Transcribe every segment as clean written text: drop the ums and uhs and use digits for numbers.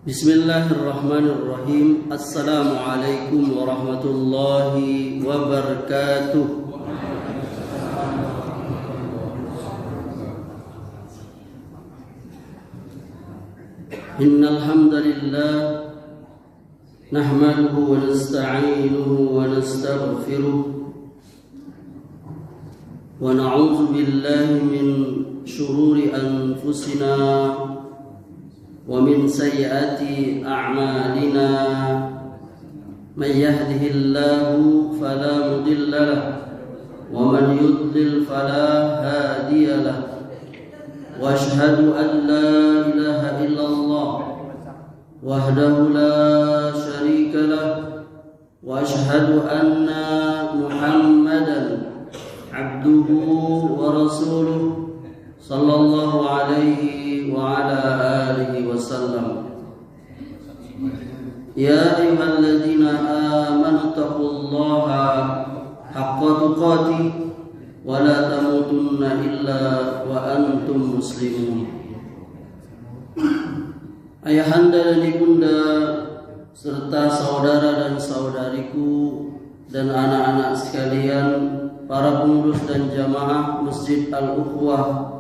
Bismillahirrahmanirrahim. Assalamualaikum warahmatullahi wabarakatuh. Innal hamdalillah nahmaduhu wa nasta'inuhu wa nastaghfiruh wa na'udzu billahi min shururi anfusina ومن سيئات أعمالنا من يهده الله فلا مضل له ومن يضلل فلا هادي له وأشهد أن لا إله إلا الله وحده لا شريك له وأشهد أن محمدا عبده ورسوله صلى الله عليه وعلى آله وسلم يا أيها الذين آمنوا اتقوا الله حق تقاته ولا تموتن إلا وأنتم مسلمون. Ayahanda dan ibunda serta saudara dan saudariku dan anak-anak sekalian, para pengurus dan jamaah Masjid Al-Ukhwah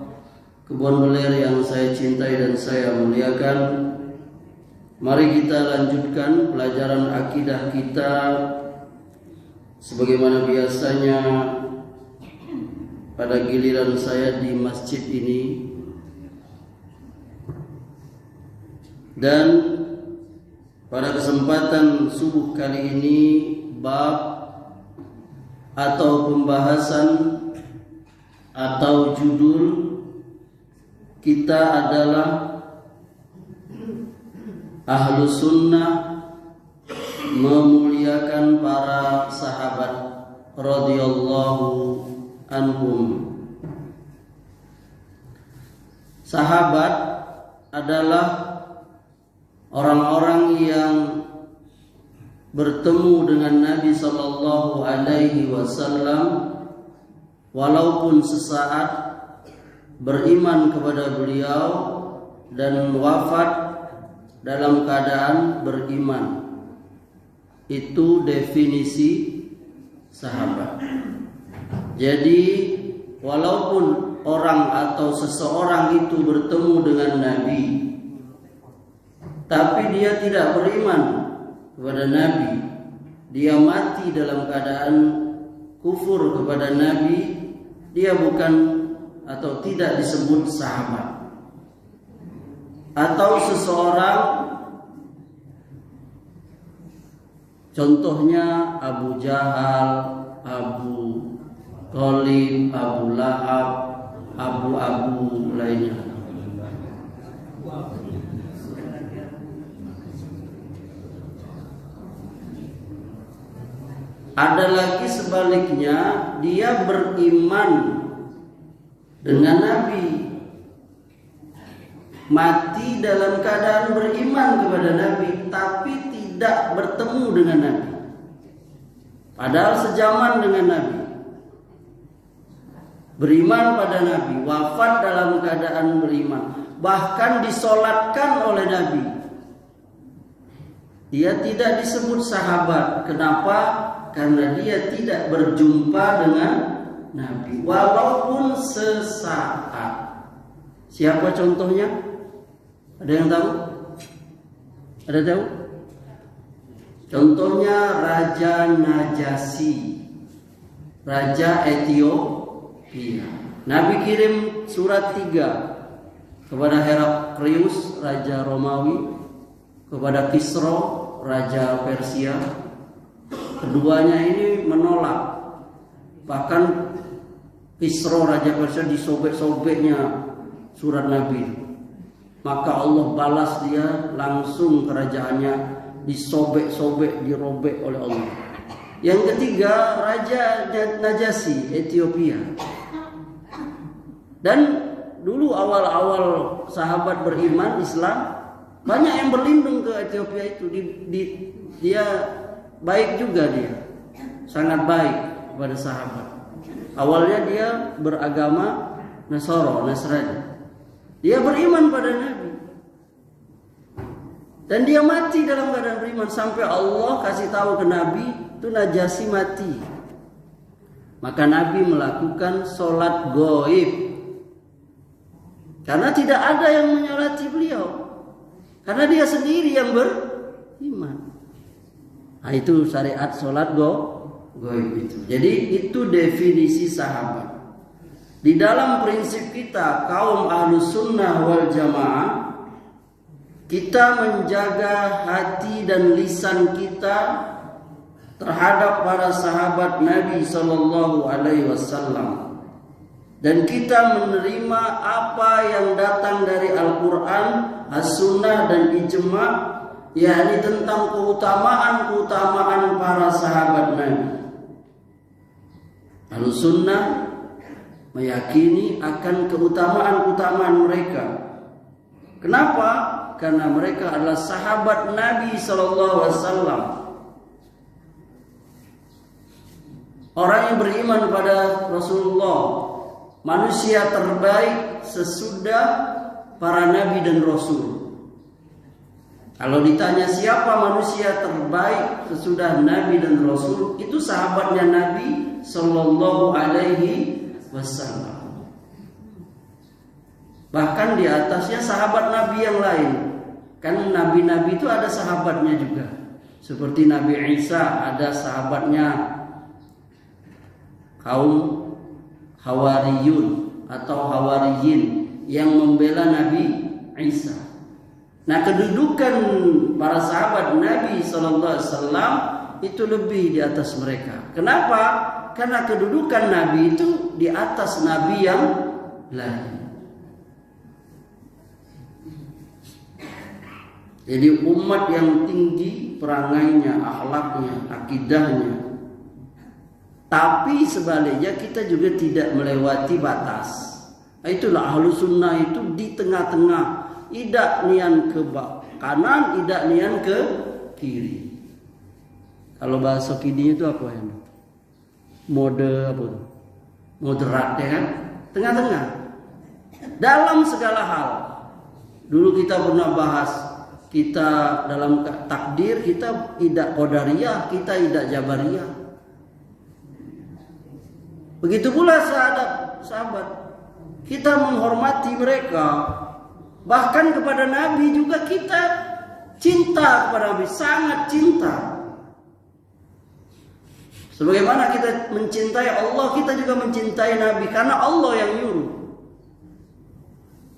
Kebon Beler yang saya cintai dan saya muliakan, mari kita lanjutkan pelajaran akidah kita sebagaimana biasanya pada giliran saya di masjid ini. Dan pada kesempatan subuh kali ini, bab atau pembahasan atau judul kita adalah Ahlus Sunnah memuliakan para sahabat radhiyallahu anhum. Sahabat adalah orang-orang yang bertemu dengan Nabi sallallahu alaihi wasallam walaupun sesaat, beriman kepada beliau dan wafat dalam keadaan beriman. Itu definisi sahabat. Jadi walaupun orang atau seseorang itu bertemu dengan Nabi, tapi dia tidak beriman kepada Nabi, dia mati dalam keadaan kufur kepada Nabi, dia bukan atau tidak disebut sahabat. Atau seseorang, contohnya Abu Jahal, Abu Thalib, Abu Lahab, Abu lainnya. Ada lagi sebaliknya, dia beriman dengan Nabi, mati dalam keadaan beriman kepada Nabi, tapi tidak bertemu dengan Nabi, padahal sejaman dengan Nabi, beriman pada Nabi, wafat dalam keadaan beriman, bahkan disolatkan oleh Nabi. Dia tidak disebut sahabat. Kenapa? Karena dia tidak berjumpa dengan Nabi walaupun sesaat. Siapa contohnya? Ada yang tahu? Ada tahu? Contohnya Raja Najasyi, Raja Ethiopia. Nabi kirim surat 3 kepada Heraklius, Raja Romawi, kepada Kisra, Raja Persia. Keduanya ini menolak. Bahkan Kisra, Raja Persia, disobek-sobeknya surat Nabi. Maka Allah balas dia langsung, kerajaannya disobek-sobek, dirobek oleh Allah. Yang ketiga Raja Najasyi, Ethiopia. Dan dulu awal-awal sahabat beriman Islam, banyak yang berlindung ke Ethiopia itu. Dia baik juga, dia sangat baik kepada sahabat. Awalnya dia beragama Nasrani. Dia beriman pada Nabi. Dan dia mati dalam keadaan beriman sampai Allah kasih tahu ke Nabi itu Najasyi mati. Maka Nabi melakukan sholat gaib. Karena tidak ada yang menyolati beliau. Karena dia sendiri yang beriman. Nah, itu syariat sholat gaib itu. Jadi itu definisi sahabat. Di dalam prinsip kita kaum Ahlus Sunnah wal Jamaah, kita menjaga hati dan lisan kita terhadap para sahabat Nabi Sallallahu Alaihi Wasallam, dan kita menerima apa yang datang dari Al-Quran, As-Sunnah dan Ijma', yakni tentang keutamaan para sahabat Nabi. Al-Sunnah meyakini akan keutamaan mereka. Kenapa? Karena mereka adalah sahabat Nabi Sallallahu Alaihi Wasallam. Orang yang beriman pada Rasulullah, manusia terbaik sesudah para nabi dan rasul. Kalau ditanya siapa manusia terbaik sesudah nabi dan rasul, itu sahabatnya Nabi Sallallahu Alaihi Wasallam. Bahkan di atasnya sahabat Nabi yang lain. Kan nabi-nabi itu ada sahabatnya juga. Seperti Nabi Isa ada sahabatnya, kaum Hawariyun atau Hawariyin yang membela Nabi Isa. Nah, kedudukan para sahabat Nabi Sallallahu Alaihi Wasallam itu lebih di atas mereka. Kenapa? Karena kedudukan Nabi itu di atas Nabi yang lain. Jadi umat yang tinggi perangainya, akhlaknya, akidahnya. Tapi sebaliknya kita juga tidak melewati batas. Itulah Ahlus Sunnah itu di tengah-tengah, tidak nian ke kanan, tidak nian ke kiri. Kalau bahasa kini itu apa ya? Mode apa? Moderat, ya kan? Tengah-tengah. Dalam segala hal. Dulu kita pernah bahas, kita dalam takdir kita tidak qadariyah, kita tidak jabariyah. Begitu pula sahabat. Kita menghormati mereka. Bahkan kepada Nabi juga kita cinta kepada Nabi, sangat cinta. Sebagaimana kita mencintai Allah, kita juga mencintai Nabi karena Allah yang nyuruh.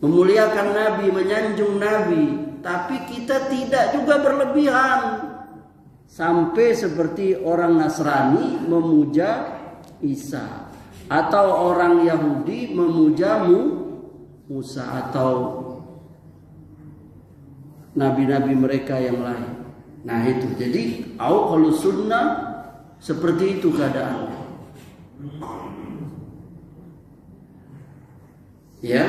Memuliakan Nabi, menyanjung Nabi, tapi kita tidak juga berlebihan. Sampai seperti orang Nasrani memuja Isa, atau orang Yahudi memuja Musa, atau nabi-nabi mereka yang lain. Nah itu, jadi Ahlus Sunnah seperti itu keadaannya. Ya,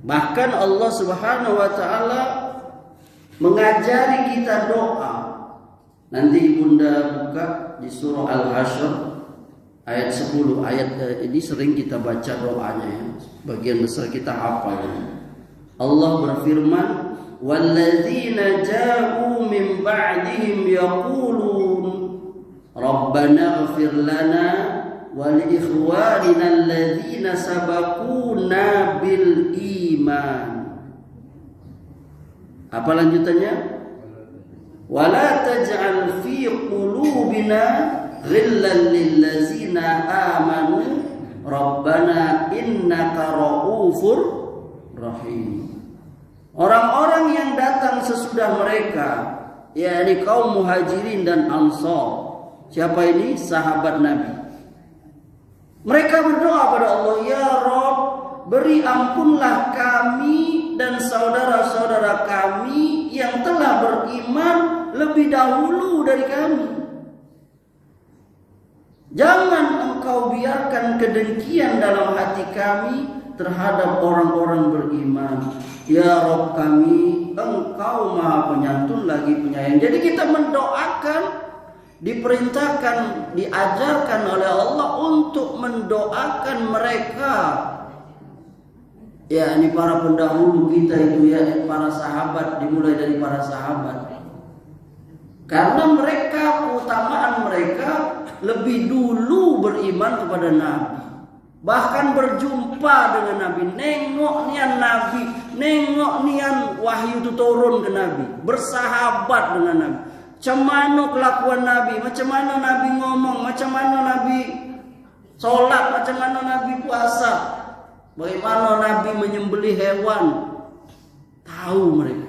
bahkan Allah Subhanahu wa taala mengajari kita doa. Nanti Bunda buka di surah Al-Hasyr ayat 10. Ayat ini sering kita baca doanya ya. Bagian besar kita hafal. Allah berfirman, "Walladzina ja'u min ba'dihim yaqulun Rabbana ighfir lana wa li ikhwanina alladzina sabaquna bil iman." Apa lanjutannya? "Wala taj'al fi qulubina ghillan lil ladzina amanu Rabbana innaka ra'ufur rahim." Orang-orang yang datang sesudah mereka, yakni kaum Muhajirin dan Ansar. Siapa ini? Sahabat Nabi. Mereka berdoa pada Allah, "Ya Rabb, beri ampunlah kami dan saudara-saudara kami yang telah beriman lebih dahulu dari kami. Jangan Engkau biarkan kedengkian dalam hati kami terhadap orang-orang beriman. Ya Rabb kami, Engkau Maha Penyantun lagi Penyayang." Jadi kita mendoakan, diperintahkan, diajarkan oleh Allah untuk mendoakan mereka Ya, ini para pendahulu kita itu ya, para sahabat, dimulai dari para sahabat. Karena mereka, keutamaan mereka lebih dulu beriman kepada Nabi. Bahkan berjumpa dengan Nabi, nengok nian Nabi, nengok nian wahyu itu turun ke Nabi, bersahabat dengan Nabi. Macam mana kelakuan Nabi, macam mana Nabi ngomong, macam mana Nabi sholat, macam mana Nabi puasa, bagaimana Nabi menyembelih hewan. Tahu mereka.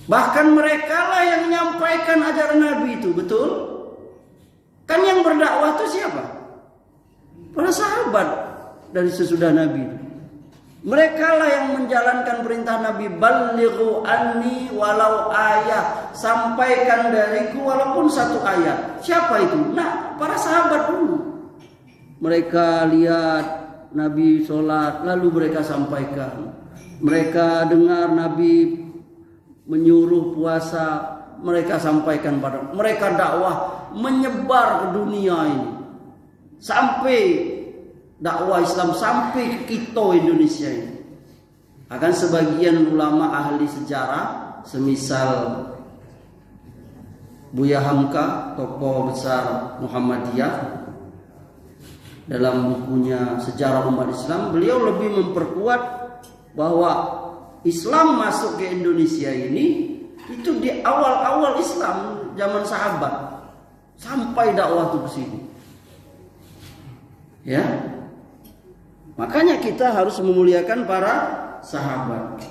Bahkan mereka lah yang menyampaikan ajaran Nabi itu, betul? Kan yang berdakwah itu siapa? Para sahabat dari sesudah Nabi. Mereka lah yang menjalankan perintah Nabi, balighu anni walau ayat, sampaikan dariku walaupun satu ayat. Siapa itu? Nah, para sahabat dulu. Mereka lihat Nabi sholat, lalu mereka sampaikan. Mereka dengar Nabi menyuruh puasa, mereka sampaikan pada mereka. Dakwah menyebar ke dunia ini, sampai dakwah Islam sampai ke kita Indonesia ini. Akan sebagian ulama ahli sejarah, semisal Buya Hamka, tokoh besar Muhammadiyah, dalam bukunya Sejarah Umat Islam, beliau lebih memperkuat bahwa Islam masuk ke Indonesia ini itu di awal-awal Islam zaman sahabat, sampai dakwah itu ke sini. Ya. Makanya kita harus memuliakan para sahabat.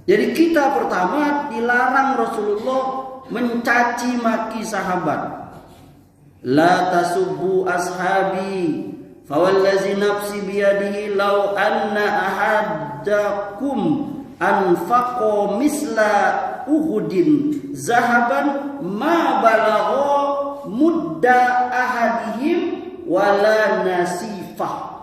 Jadi kita pertama dilarang Rasulullah mencaci maki sahabat. La tasubbu ashabi fawallazi nafsi biyadihi law anna ahadakum anfaqa misla uhudin zahaban ma balagha mudda ahadihim wala nasifah.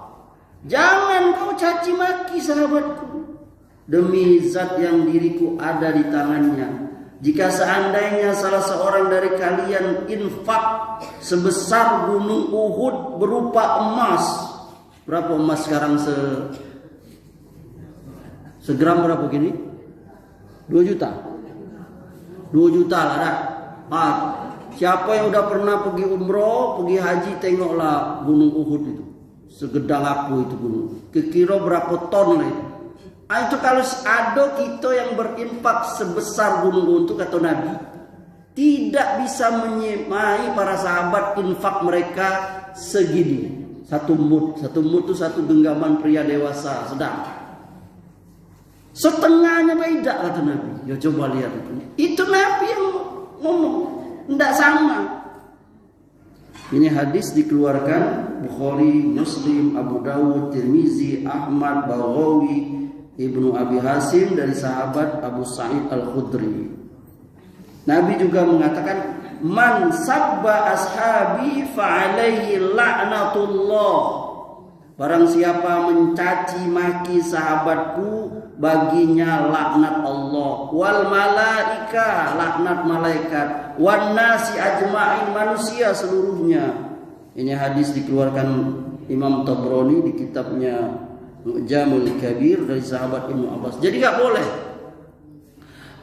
Jangan kau caci maki sahabatku, demi zat yang diriku ada di tangannya. Jika seandainya salah seorang dari kalian infak sebesar gunung Uhud berupa emas. Berapa emas sekarang segram berapa gini? 2 juta. 2 juta lah dah. Siapa yang udah pernah pergi umroh, pergi haji, tengoklah gunung Uhud itu. Segedang aku itu gunung. Kira berapa ton lah itu. Itu kalau ada kita yang berinfak sebesar gunung Uhud, kata Nabi, tidak bisa menyemai para sahabat infak mereka segini. Satu mud itu satu genggaman pria dewasa sedang. Setengahnya beda kata Nabi. Ya coba lihat itu. Itu Nabi yang ngomong, tidak sama. Ini hadis dikeluarkan Bukhari, Muslim, Abu Dawud, Tirmizi, Ahmad, Baghawi, Ibnu Abi Hasim dari sahabat Abu Sa'id Al-Khudri. Nabi juga mengatakan, man sabba ashabi fa'alaihi la'natullah. Barang siapa mencaci maki sahabatku, baginya laknat Allah. Wal malaika, laknat malaikat. Wan nasi ajma'in, manusia seluruhnya. Ini hadis dikeluarkan Imam Tabrani di kitabnya Mu'jamul Kabir dari sahabat Ibnu Abbas. Jadi gak boleh.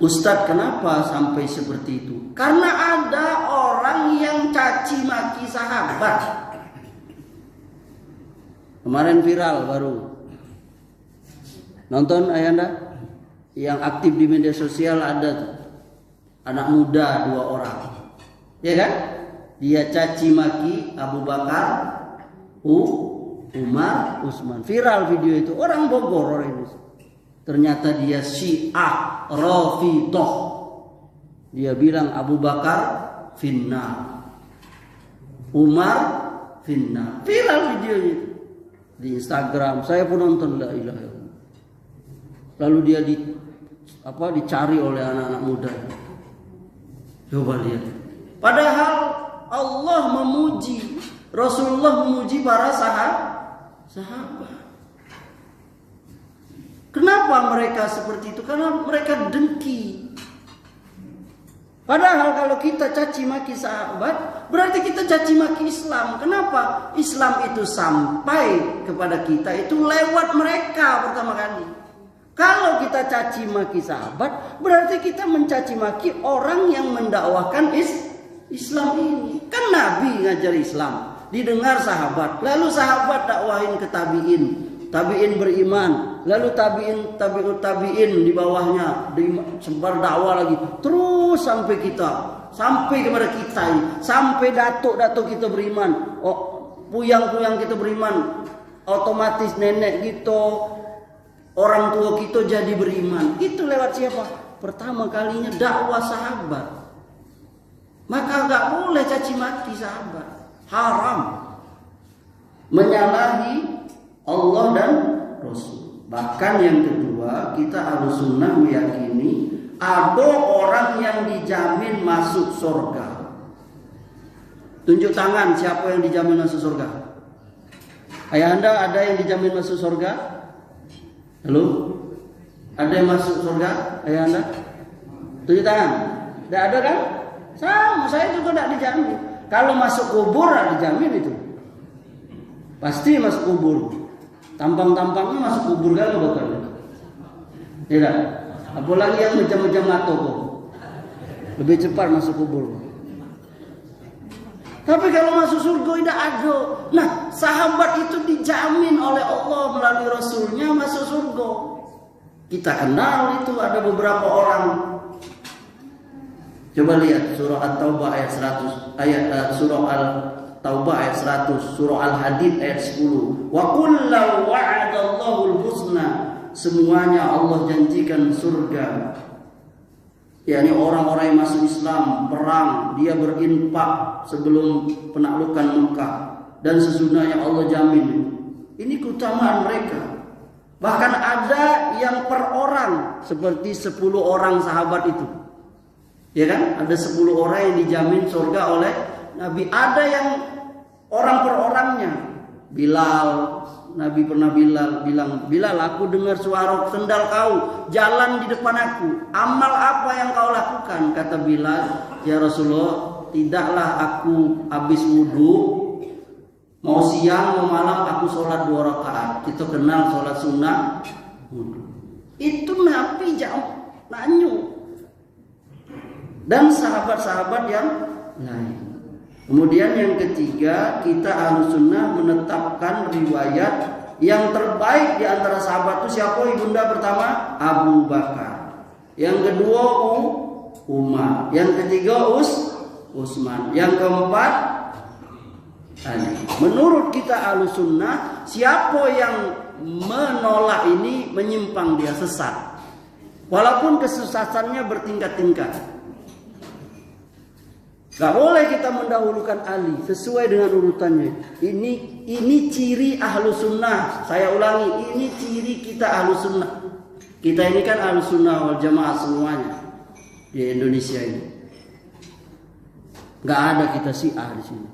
Ustadz, kenapa sampai seperti itu? Karena ada orang yang caci maki sahabat. Kemarin viral baru. Nonton ayanda? Yang aktif di media sosial ada tuh. Anak muda 2 orang. Ya kan? Dia caci maki Abu Bakar, Umar, Utsman. Viral video itu. Orang Bogor orang ini. Ternyata dia Syiah Rafidhah. Dia bilang Abu Bakar finnar, Umar finnar. Viral videonya di Instagram. Saya pun nonton, la ilaha illallah. Lalu dia dicari oleh anak-anak muda. Coba lihat. Padahal Allah memuji, Rasulullah memuji para sahabat. Kenapa mereka seperti itu? Karena mereka dengki. Padahal kalau kita caci maki sahabat, berarti kita caci maki Islam. Kenapa? Islam itu sampai kepada kita itu lewat mereka pertama kali. Kalau kita caci maki sahabat, berarti kita mencaci maki orang yang mendakwahkan Islam ini. Kan Nabi ngajar Islam, didengar sahabat, lalu sahabat dakwahin ke tabiin. Tabiin beriman, lalu tabiin di bawahnya sebar dakwah lagi, terus sampai kepada kita ini, sampai datuk kita beriman, puyang kita beriman, otomatis nenek kita, orang tua kita jadi beriman. Itu lewat siapa? Pertama kalinya dakwah sahabat. Maka nggak boleh caci maki sahabat, haram, menyalahi Allah dan Rasul. Bahkan yang kedua, kita harus sunnah meyakini ada orang yang dijamin masuk surga. Tunjuk tangan siapa yang dijamin masuk surga. Ayah anda ada yang dijamin masuk surga? Halo? Ada yang masuk surga? Ayah anda? Tunjuk tangan. Tidak ada kan? Sama, saya juga tidak dijamin. Kalau masuk kubur tidak dijamin itu. Pasti masuk kubur. Tampang-tampangnya masuk kubur kan bukan? Tidak. Apalagi yang macam-macam atau kok. Lebih cepat masuk kubur. Tapi kalau masuk surga tidak ada. Nah, sahabat itu dijamin oleh Allah melalui Rasulnya masuk surga. Kita kenal itu ada beberapa orang. Coba lihat surah At-Taubah ayat 100, surah Al-Taubah ayat 100, surah Al-Hadid ayat 10. Wa kullu wa'adallahu al-husna. Semuanya Allah janjikan surga. yakni orang-orang yang masuk Islam, perang, dia berinfak sebelum penaklukan Mekah, dan sesudahnya Allah jamin. Ini keutamaan mereka. Bahkan ada yang per orang, seperti 10 orang sahabat itu. Ya kan? Ada 10 orang yang dijamin surga oleh Nabi. Ada yang orang per orangnya. Bilal, Nabi pernah bilang, Bilal, aku dengar suara sendal kau jalan di depan aku. Amal apa yang kau lakukan? Kata Bilal, ya Rasulullah, tidaklah aku habis wudhu, mau siang mau malam aku sholat 2 rakaat. Kita kenal sholat sunnah wudhu. Itu Nabi jauh nanyu. Dan sahabat-sahabat yang lain. Kemudian yang ketiga, kita harus sunnah menetapkan riwayat yang terbaik di antara sahabat itu siapa? Ibunda pertama Abu Bakar, yang kedua Umar, yang ketiga Utsman, yang keempat Ali. Menurut kita Ahlus Sunnah, siapa yang menolak ini menyimpang, dia sesat, walaupun kesesatannya bertingkat-tingkat. Gak boleh kita mendahulukan Ali sesuai dengan urutannya. Ini ciri Ahlus Sunnah. Saya ulangi, ini ciri kita Ahlus Sunnah. Kita ini kan Ahlus Sunnah wal Jamaah semuanya di Indonesia ini. Gak ada kita Syiah di sini.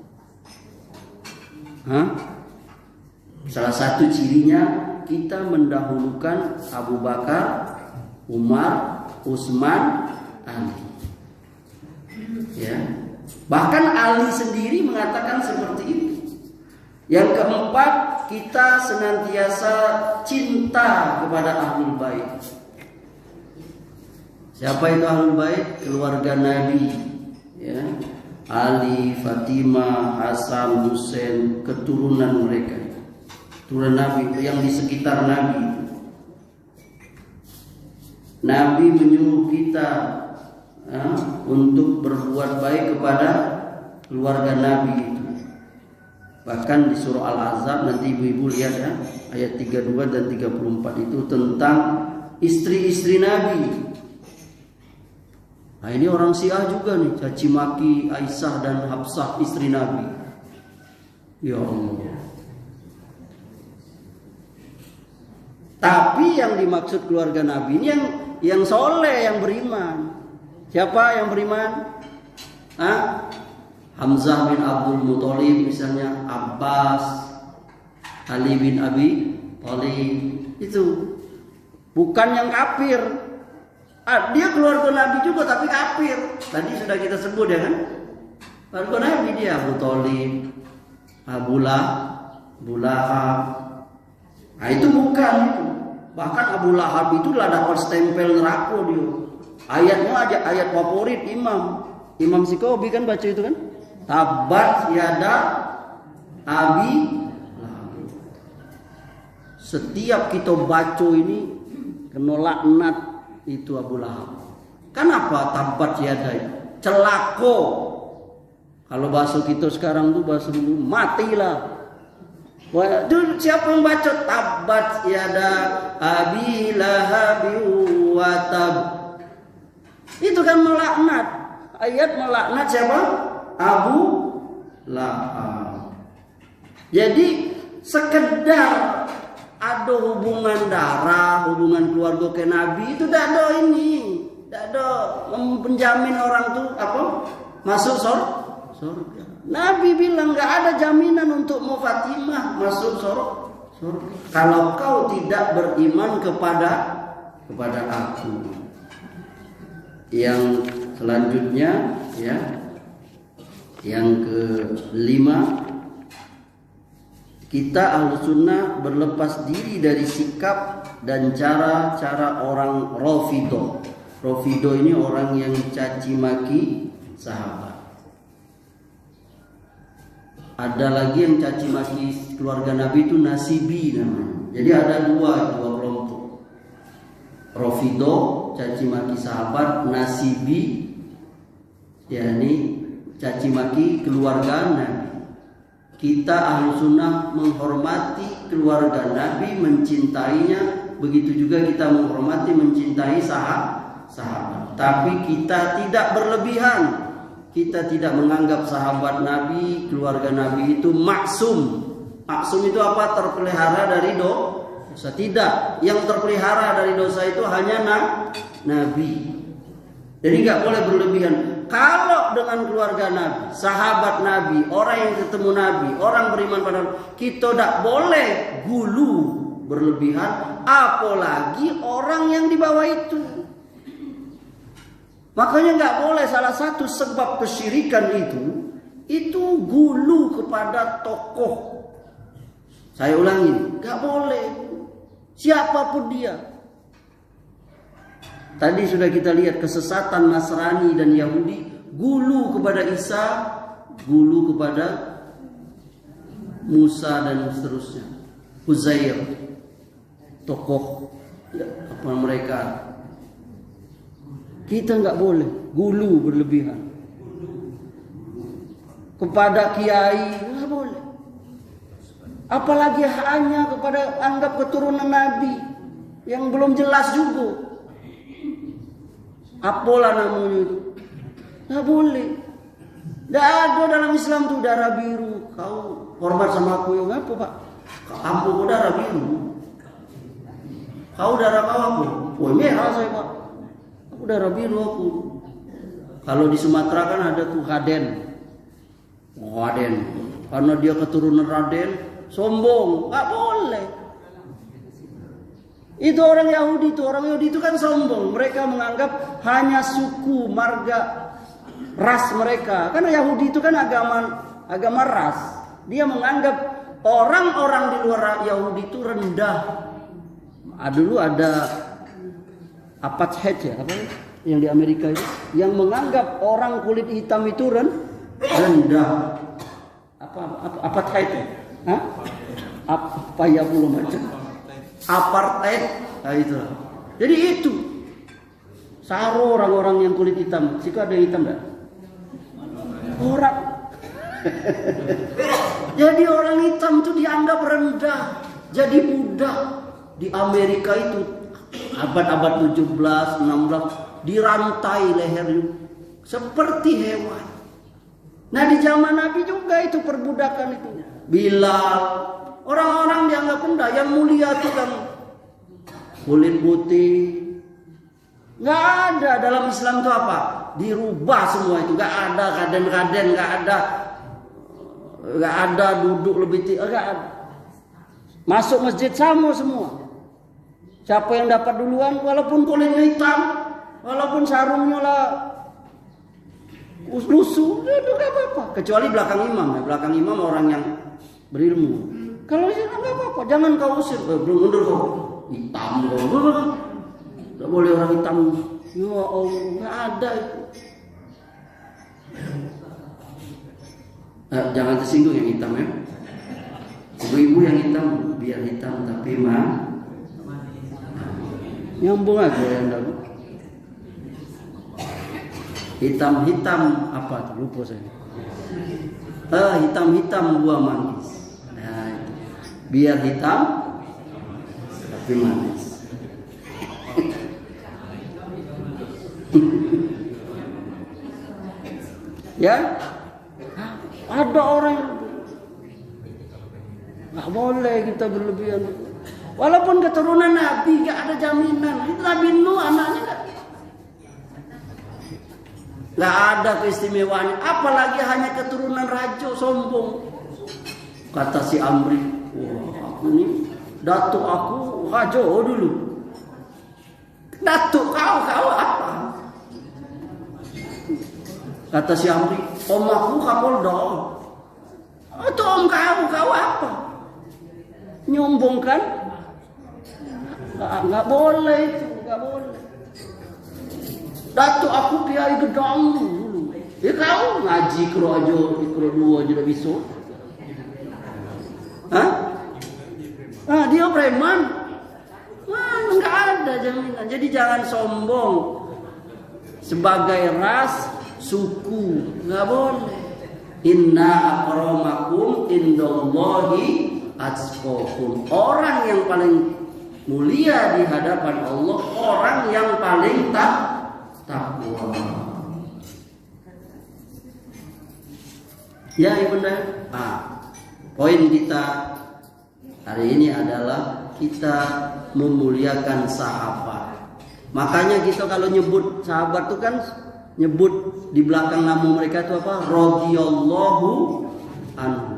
Salah satu cirinya kita mendahulukan Abu Bakar, Umar, Utsman, Ali. Ya. Bahkan Ali sendiri mengatakan seperti itu. Yang keempat, kita senantiasa cinta kepada Ahlul Bait. Siapa itu Ahlul Bait? Keluarga Nabi, ya. Ali, Fatimah, Hasan, Husain, keturunan mereka, keturunan Nabi yang di sekitar Nabi. Nabi menyuruh kita untuk berbuat baik kepada keluarga Nabi itu. Bahkan di surah Al-Ahzab, nanti ibu-ibu lihat ya, ayat 32 dan 34 itu tentang istri-istri Nabi. Nah, ini orang Syiah juga nih, caci maki Aisyah dan Hafsah istri Nabi. Ya Allah. Tapi yang dimaksud keluarga Nabi ini yang soleh, yang beriman. Siapa yang beriman? Hamzah bin Abdul Muthalib misalnya, Abbas, Ali bin Abi Thalib. Itu bukan yang kafir. Dia keluarga Nabi juga tapi kafir. Tadi sudah kita sebut ya kan. Keluarga Nabi dia Abu Thalib, Abu Lahab. Nah itu bukan itu. Bahkan Abu Lahab itu lah dapat stempel neraka dia. Ayatnya aja ayat favorit Imam Sikobi kan baca itu kan. Tabat yada Abi Lahab. Setiap kita baca ini kena laknat itu Abu Lahab. Kenapa tabat yada? Celako. Kalau bahasa kita sekarang tuh bahasa dulu matilah. Waduh, siapa yang baca tabat yada Abi Lahab wa tab. Itu kan melaknat. Ayat melaknat siapa? Abu Lahab. Jadi sekedar ada hubungan darah, hubungan keluarga ke Nabi itu tidak ada ini, tidak ada penjamin orang tuh apa masuk surga. Nabi bilang nggak ada jaminan untuk mau Fatimah masuk surga kalau kau tidak beriman kepada aku. Yang selanjutnya ya, yang kelima, kita Ahlussunnah berlepas diri dari sikap dan cara-cara orang Rafidhah. Rafidhah ini orang yang caci maki sahabat. Ada lagi yang caci maki keluarga Nabi itu Nasibi namanya. Jadi ada dua kelompok. Rafidhah caci maki sahabat, Nasibi yakni caci maki keluarga Nabi. Kita Ahlussunnah menghormati keluarga Nabi, mencintainya, begitu juga kita menghormati, mencintai sahabat. Tapi kita tidak berlebihan. Kita tidak menganggap sahabat Nabi, keluarga Nabi itu maksum. Maksum itu apa? Terpelihara dari dosa. Tidak. Yang terpelihara dari dosa itu hanya Nabi. Jadi nggak boleh berlebihan. Kalau dengan keluarga Nabi, sahabat Nabi, orang yang ketemu Nabi, orang beriman pada Nabi, kita tidak boleh gulu berlebihan, apalagi orang yang di bawah itu. Makanya nggak boleh, salah satu sebab kesyirikan itu gulu kepada tokoh. Saya ulangi, nggak boleh, siapapun dia. Tadi sudah kita lihat kesesatan Nasrani dan Yahudi, gulu kepada Isa, gulu kepada Musa dan seterusnya. Uzair, tokoh apa mereka. Kita nggak boleh gulu berlebihan. Kepada kiai nggak boleh. Apalagi hanya kepada anggap keturunan Nabi yang belum jelas juga. Apalah namanya itu, nggak boleh. Nggak ada dalam Islam tuh darah biru. Kau hormat sama aku yang apa pak? Aku darah biru. Kau darah kau aku? Wah merah saya pak. Aku darah biru aku. Kalau di Sumatera kan ada tuh Raden. Raden. Karena dia keturunan Raden, sombong. Nggak boleh. Itu orang Yahudi itu kan sombong. Mereka menganggap hanya suku, marga, ras mereka. Karena Yahudi itu kan agama ras. Dia menganggap orang-orang di luar Yahudi itu rendah. Dulu ada apartheid ya, apa yang di Amerika itu, yang menganggap orang kulit hitam itu rendah. Apartheid ya? Hah? Apa ya belum macam? Apartheid, nah itu. Jadi itu saro orang-orang yang kulit hitam. Situ ada yang hitam enggak? Orang. Jadi orang hitam itu dianggap rendah, jadi budak. Di Amerika itu abad-abad 17, 16 dirantai lehernya seperti hewan. Nah di zaman Nabi juga itu perbudakan itu. Bilal, orang-orang dianggap rendah, yang mulia itu kan kulit putih. Nggak ada dalam Islam itu apa? Dirubah semua itu. Nggak ada kaden-kaden, nggak ada duduk lebih tinggi, nggak ada. Masuk masjid sama semua. Siapa yang dapat duluan, walaupun kulitnya hitam, Walaupun sarungnya lah lusuh, itu nggak apa-apa. Kecuali belakang imam, ya. Belakang imam orang yang berilmu. Kalau sih nggak apa-apa, jangan kau usir. Belum mundur kau, hitam kau. Nggak boleh orang hitam. Ya Allah, nggak ada itu. Jangan tersinggung yang hitam ya. Ibu-ibu yang hitam biar hitam tapi nyambung aja yang dulu. Hitam-hitam apa tuh? Lupa saya. Hitam-hitam buah manis. Nah, itu. Biar hitam tapi manis. Ya, ada orang nggak boleh kita berlebihan. Walaupun keturunan Nabi nggak ada jaminan. Itu Nabi Nuh anaknya nggak ada keistimewaannya. Apalagi hanya keturunan raja sombong. Kata si Amri, wah aku nih datuk aku raja dulu. Datuk kau apa? Kata si Amri, om aku Kapolda. Itu om kau apa? Nyombong kan? Nggak boleh itu, nggak boleh. Datuk aku kiai gedang dulu. Ya kau ngaji ikro dua aja bisa. Hah? Dia preman. Nggak ada jaminan. Jadi jangan sombong sebagai ras, suku, nggak boleh. Inna akramakum indallahi atqakum. Orang yang paling mulia di hadapan Allah, orang yang paling takwa. Ya ibunda, poin kita hari ini adalah kita memuliakan sahabat. Makanya kita kalau nyebut sahabat itu kan nyebut di belakang nama mereka itu apa? Radhiyallahu anhu.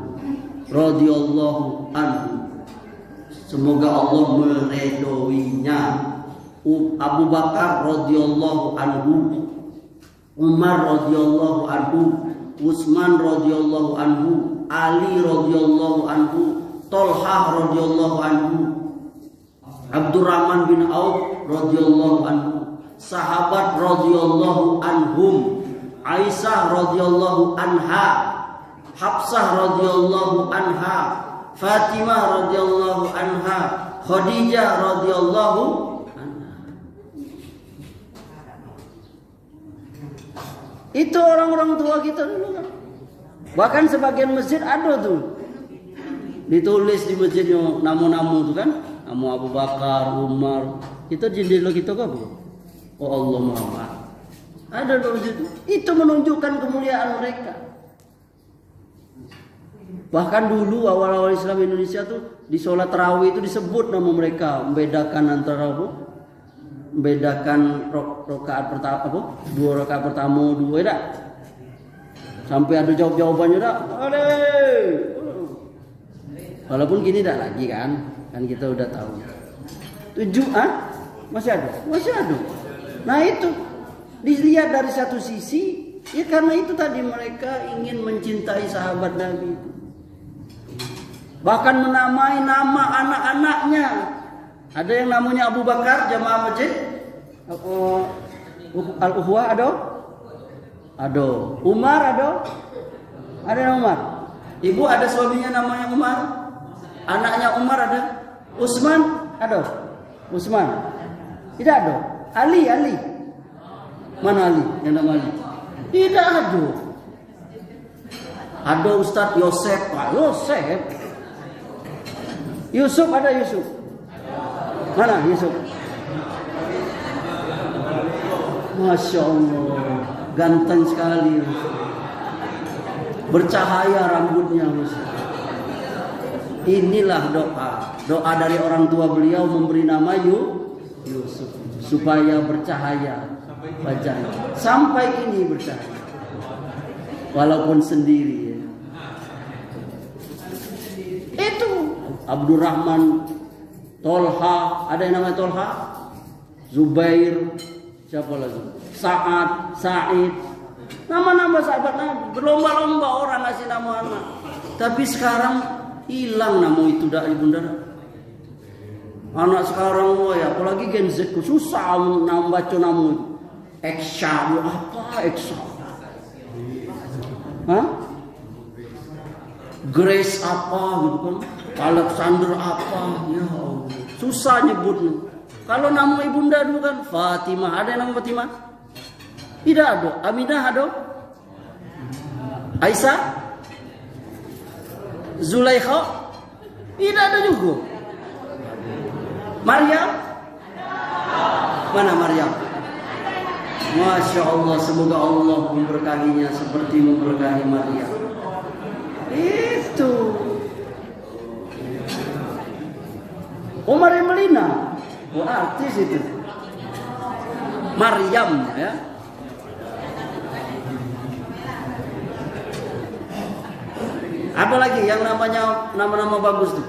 Radhiyallahu anhu. Semoga Allah meridhoinya. Abu Bakar radhiyallahu anhu, Umar radhiyallahu anhu, Utsman radhiyallahu anhu, Ali radhiyallahu anhu, Tolhah radhiyallahu anhu, Abdurrahman bin Auf radhiyallahu anhu, sahabat radhiyallahu anhum, Aisyah radhiyallahu anha, Hafsah radhiyallahu anha, Fatimah radhiyallahu anha, Khadijah radhiyallahu anha. Itu orang-orang tua kita dulu kan. Bahkan sebagian masjid ada tuh ditulis di masjidnya nama-nama itu kan, nama Abu Bakar, Umar. Kita jendela kita kan? Oh Allah Muhammad. Ada di situ. Itu menunjukkan kemuliaan mereka. Bahkan dulu awal-awal Islam Indonesia tuh di sholat tarawih itu disebut nama mereka, membedakan antara apa? Membedakan rakaat pertama apa? 2 rakaat pertama, 2 dah. Sampai ada jawabannya dah. Walaupun gini dah lagi kan kita udah tahu. 7 masih ada. Nah itu dilihat dari satu sisi, ya karena itu tadi mereka ingin mencintai sahabat Nabi itu. Bahkan menamai nama anak-anaknya. Ada yang namanya Abu Bakar, jamaah masjid Al-Ukhwah ada? Umar ada? Ada yang Umar? Ibu ada suaminya namanya Umar? Anaknya Umar ada? Utsman ada? Utsman? Tidak ada? Ali? Mana Ali? Yang nama Ali? Tidak ada. Ada Ustadz Yosef, Pak Yosef. Yusuf ada Yusuf? Mana Yusuf? Masya Allah, ganteng sekali. Bercahaya rambutnya. Inilah doa dari orang tua beliau memberi nama Yusuf supaya bercahaya wajahnya. Sampai kini bercahaya, walaupun sendiri. Itu Abdurrahman, Tolha, ada yang namanya Tolha, Zubair, Siapa lagi? Sa'ad, Sa'id. Nama-nama sahabat Nabi. Berlomba-lomba orang ngasih nama anak. Tapi sekarang hilang nama itu dah ibunda. Anak sekarang ya, apalagi Gen Z susah baca nama itu. Eksha, apa Eksha? Hah? Grace apa gitu kan? Alexander apa? Ya Allah, susah nyebutnya. Kalau nama ibunda dulu kan Fatimah, ada yang nama Fatimah? Tidak ada. Aminah ada? Aisyah? Zulaikha? Tidak ada juga. Maryam? Mana Maryam? Masya Allah, semoga Allah memberkahinya seperti memberkahi Maryam. Itu Umar bin Melina, artis itu. Maryam ya. Apa lagi yang namanya nama-nama bagus tuh?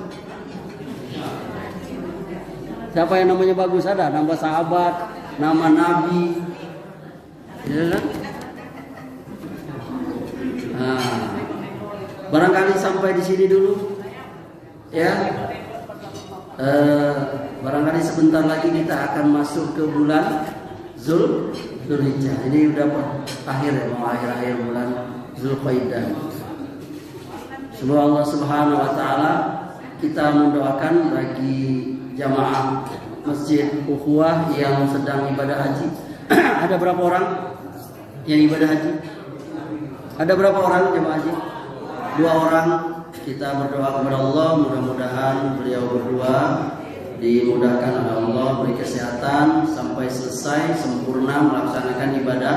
Siapa yang namanya bagus? Ada nama sahabat, nama nabi. Ya kan? Nah, barangkali sampai di sini dulu. Ya. Barangkali sebentar lagi kita akan masuk ke bulan Zulhijjah. Ini udah akhir ya, mau akhir-akhir bulan Zulqaidah. Semoga Allah Subhanahu wa taala kita mendoakan bagi jamaah Masjid Ukhuwah yang sedang ibadah haji. Ada berapa orang yang ibadah haji? Ada berapa orang jamaah haji? 2 orang. Kita berdoa kepada Allah, mudah-mudahan beliau berdua dimudahkan oleh Allah, beri kesehatan sampai selesai sempurna melaksanakan ibadah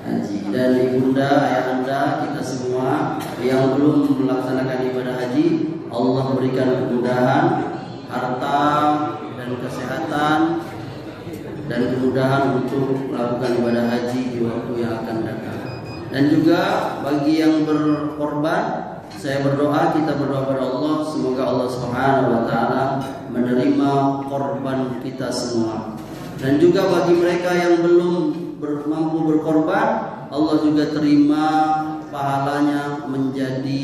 haji. Dan ibunda, ayahanda, kita semua yang belum melaksanakan ibadah haji, Allah berikan kemudahan, harta dan kesehatan dan kemudahan untuk melakukan ibadah haji di waktu yang akan datang. Dan juga bagi yang berkorban, saya berdoa, kita berdoa kepada Allah, semoga Allah Subhanahu wa taala menerima korban kita semua. Dan juga bagi mereka yang belum mampu berkorban, Allah juga terima pahalanya menjadi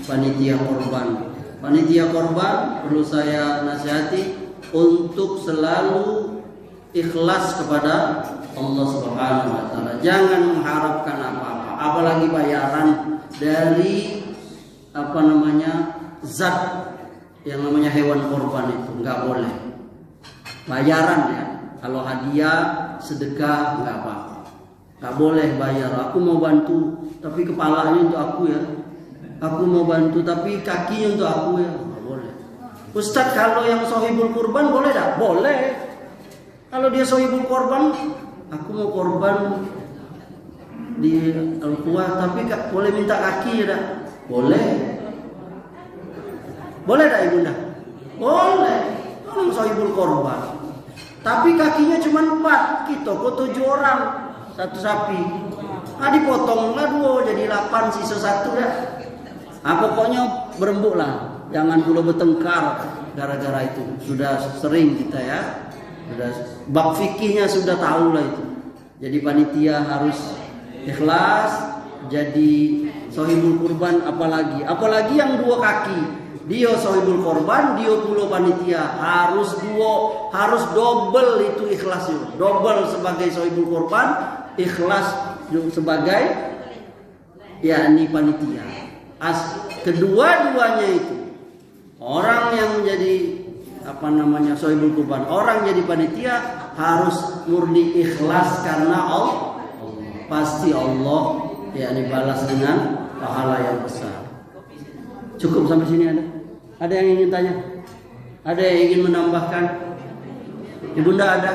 panitia korban. Panitia korban perlu saya nasihati untuk selalu ikhlas kepada Allah Subhanahu wa taala. Jangan mengharapkan apa-apa, apalagi bayaran dari zat yang namanya hewan korban itu nggak boleh. Bayaran ya. Kalau hadiah, sedekah nggak apa-apa. Nggak boleh bayar. Aku mau bantu, tapi kepalanya untuk aku ya. Aku mau bantu, tapi kakinya untuk aku ya. Nggak boleh. Ustadz, kalau yang sohibul kurban boleh tak? Boleh. Kalau dia sohibul korban, aku mau korban di Al-Quwah, tapi boleh minta kaki ya tak? Boleh. Boleh tak ibunda? Boleh. Orang sohibul korban. Tapi kakinya cuma 4, kita kok 7 orang, 1 sapi. Nah dipotonglah 2 jadi 8, sisa 1 dah. Nah pokoknya berembuk lah. Jangan pula bertengkar gara-gara itu. Sudah sering kita ya. Sudah bab fikihnya sudah tahu lah itu. Jadi panitia harus ikhlas. Jadi sohibul kurban apalagi yang 2 kaki. Dia sohibul korban, dia pula panitia, harus double itu ikhlasnya. Double sebagai sohibul korban, ikhlas sebagai yakni panitia. Kedua-duanya itu orang yang menjadi sohibul korban, orang jadi panitia harus murni ikhlas karena Allah. Pasti Allah yakni balas dengan pahala yang besar. Cukup sampai sini ada? Ada yang ingin tanya? Ada yang ingin menambahkan? Ibunda ada?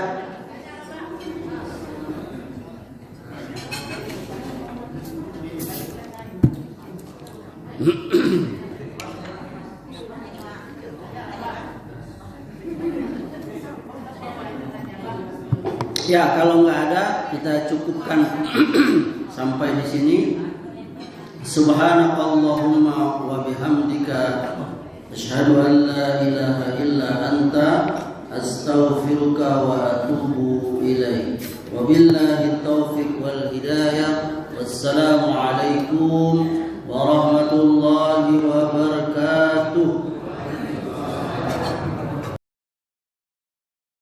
Ya, kalau nggak ada, kita cukupkan sampai di sini. Subhanakallahumma wa bihamdika asyhadu an la ilaha illa anta astaghfiruka wa atubu ilaik. Wabillahi taufiq wal hidayah. Wassalamu alaikum warahmatullahi wabarakatuh.